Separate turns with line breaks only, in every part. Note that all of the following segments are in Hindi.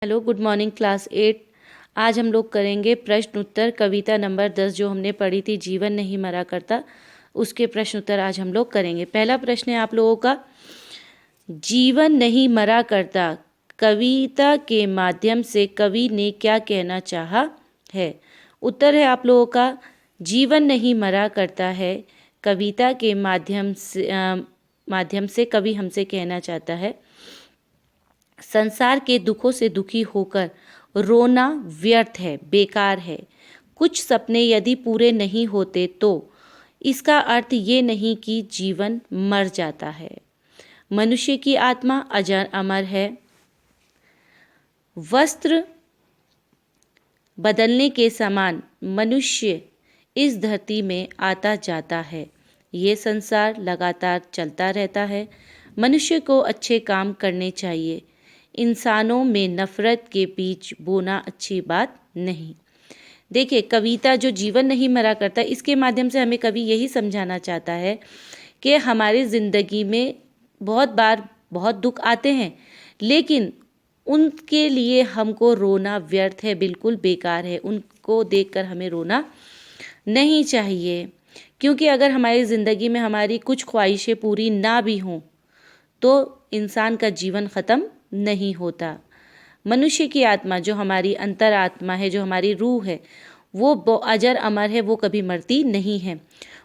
Hello, good morning class 8। आज हम लोग करेंगे प्रश्न उत्तर कविता नंबर 10 जो हमने पढ़ी थी जीवन नहीं मरा करता, उसके प्रश्न उत्तर आज हम लोग करेंगे। पहला प्रश्न है आप लोगों का, जीवन नहीं मरा करता कविता के माध्यम से कवि ने क्या कहना चाहा है। उत्तर है आप लोगों का, जीवन नहीं मरा करता है कविता के माध्यम से कवि हमसे कहना चाहता है, संसार के दुखों से दुखी होकर रोना व्यर्थ है, बेकार है। कुछ सपने यदि पूरे नहीं होते तो इसका अर्थ ये नहीं कि जीवन मर जाता है। मनुष्य की आत्मा अजर अमर है। वस्त्र बदलने के समान मनुष्य इस धरती में आता जाता है। ये संसार लगातार चलता रहता है। मनुष्य को अच्छे काम करने चाहिए। इंसानों में नफरत के बीज बोना अच्छी बात नहीं। देखिए, कविता जो जीवन नहीं मरा करता, इसके माध्यम से हमें कवि यही समझाना चाहता है कि हमारी ज़िंदगी में बहुत बार बहुत दुख आते हैं, लेकिन उनके लिए हमको रोना व्यर्थ है, बिल्कुल बेकार है। उनको देखकर हमें रोना नहीं चाहिए, क्योंकि अगर हमारी ज़िंदगी में हमारी कुछ ख्वाहिशें पूरी ना भी हों तो इंसान का जीवन ख़त्म नहीं होता। मनुष्य की आत्मा, जो हमारी अंतर आत्मा है, जो हमारी रूह है, वो अजर अमर है, वो कभी मरती नहीं है।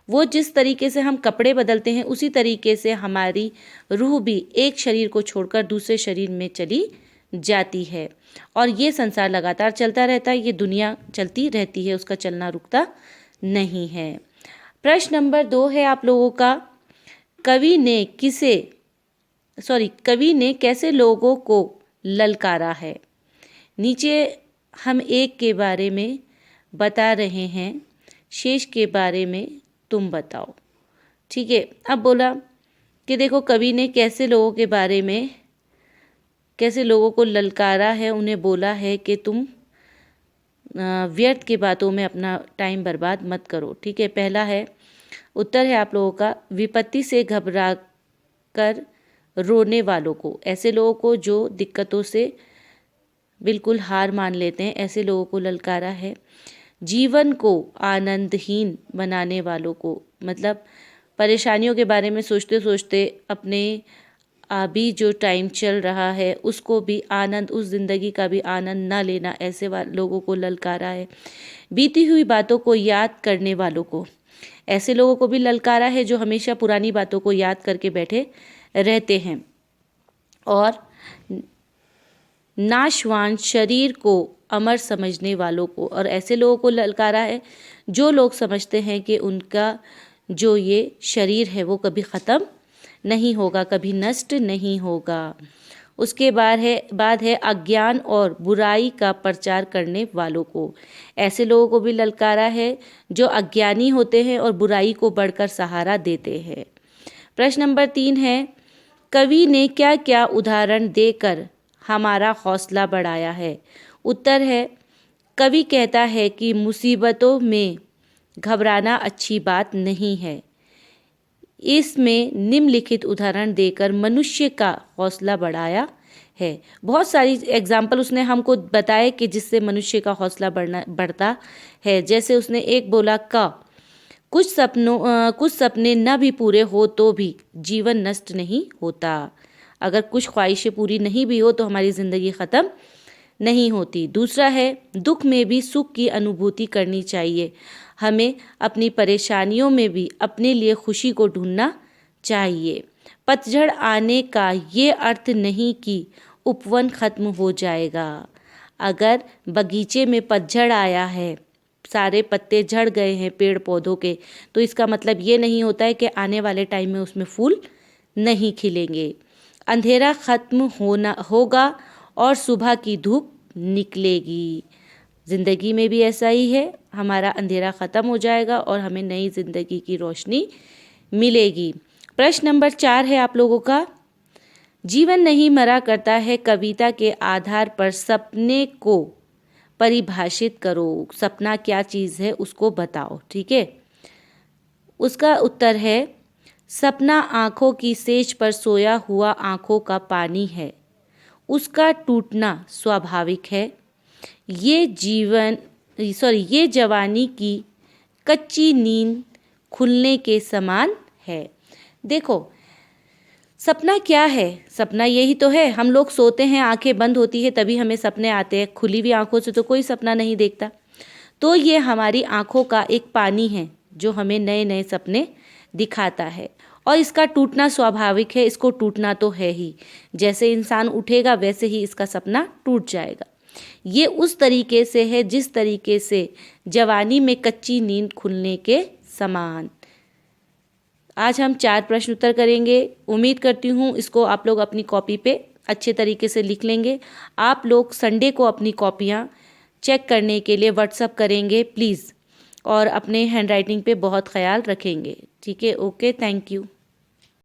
वो जिस तरीके से हम कपड़े बदलते हैं उसी तरीके से हमारी रूह भी एक शरीर को छोड़कर दूसरे शरीर में चली जाती है, और ये संसार लगातार चलता रहता है। ये दुनिया चलती रहती है, उसका चलना रुकता नहीं है। प्रश्न नंबर 2 है आप लोगों का, कवि ने कैसे लोगों को ललकारा है। नीचे हम एक के बारे में बता रहे हैं, शेष के बारे में तुम बताओ। ठीक है, अब बोला कि देखो कवि ने कैसे लोगों को ललकारा है, उन्हें बोला है कि तुम व्यर्थ की बातों में अपना टाइम बर्बाद मत करो। ठीक है, पहला है उत्तर है आप लोगों का, विपत्ति से घबरा कर रोने वालों को, ऐसे लोगों को जो दिक्कतों से बिल्कुल हार मान लेते हैं, ऐसे लोगों को ललकारा है। जीवन को आनंदहीन बनाने वालों को, मतलब परेशानियों के बारे में सोचते सोचते अपने अभी जो टाइम चल रहा है उसको भी आनंद, उस ज़िंदगी का भी आनंद ना लेना, ऐसे लोगों को ललकारा है। बीती हुई बातों को याद करने वालों को, ऐसे लोगों को भी ललकारा है जो हमेशा पुरानी बातों को याद करके बैठे रहते हैं। और नाशवान शरीर को अमर समझने वालों को, और ऐसे लोगों को ललकारा है जो लोग समझते हैं कि उनका जो ये शरीर है वो कभी ख़त्म नहीं होगा, कभी नष्ट नहीं होगा। उसके बाद है अज्ञान और बुराई का प्रचार करने वालों को, ऐसे लोगों को भी ललकारा है जो अज्ञानी होते हैं और बुराई को बढ़कर सहारा देते हैं। प्रश्न नंबर 3 है, कवि ने क्या क्या उदाहरण देकर हमारा हौसला बढ़ाया है। उत्तर है, कवि कहता है कि मुसीबतों में घबराना अच्छी बात नहीं है। इसमें निम्नलिखित उदाहरण देकर मनुष्य का हौसला बढ़ाया है। बहुत सारी एग्जाम्पल उसने हमको बताए कि जिससे मनुष्य का हौसला बढ़ता है। जैसे उसने एक बोला, कुछ सपने न भी पूरे हो तो भी जीवन नष्ट नहीं होता। अगर कुछ ख्वाहिशें पूरी नहीं भी हो तो हमारी ज़िंदगी ख़त्म नहीं होती। दूसरा है, दुख में भी सुख की अनुभूति करनी चाहिए। हमें अपनी परेशानियों में भी अपने लिए खुशी को ढूंढना चाहिए। पतझड़ आने का ये अर्थ नहीं कि उपवन खत्म हो जाएगा। अगर बगीचे में पतझड़ आया है, सारे पत्ते झड़ गए हैं पेड़ पौधों के, तो इसका मतलब ये नहीं होता है कि आने वाले टाइम में उसमें फूल नहीं खिलेंगे। अंधेरा खत्म होगा और सुबह की धूप निकलेगी। ज़िंदगी में भी ऐसा ही है, हमारा अंधेरा ख़त्म हो जाएगा और हमें नई ज़िंदगी की रोशनी मिलेगी। प्रश्न नंबर 4 है आप लोगों का, जीवन नहीं मरा करता है कविता के आधार पर सपने को परिभाषित करो। सपना क्या चीज़ है उसको बताओ। ठीक है, उसका उत्तर है, सपना आँखों की सेज पर सोया हुआ आँखों का पानी है। उसका टूटना स्वाभाविक है। ये जवानी की कच्ची नींद खुलने के समान है। देखो, सपना क्या है? सपना यही तो है, हम लोग सोते हैं, आंखें बंद होती है तभी हमें सपने आते हैं। खुली हुई आंखों से तो कोई सपना नहीं देखता। तो ये हमारी आंखों का एक पानी है जो हमें नए नए सपने दिखाता है, और इसका टूटना स्वाभाविक है। इसको टूटना तो है ही, जैसे इंसान उठेगा वैसे ही इसका सपना टूट जाएगा। ये उस तरीके से है जिस तरीके से जवानी में कच्ची नींद खुलने के समान। आज हम 4 प्रश्न उत्तर करेंगे। उम्मीद करती हूँ इसको आप लोग अपनी कॉपी पे अच्छे तरीके से लिख लेंगे। आप लोग संडे को अपनी कॉपियाँ चेक करने के लिए व्हाट्सअप करेंगे प्लीज़, और अपने हैंडराइटिंग पे बहुत ख्याल रखेंगे। ठीक है, ओके, थैंक यू।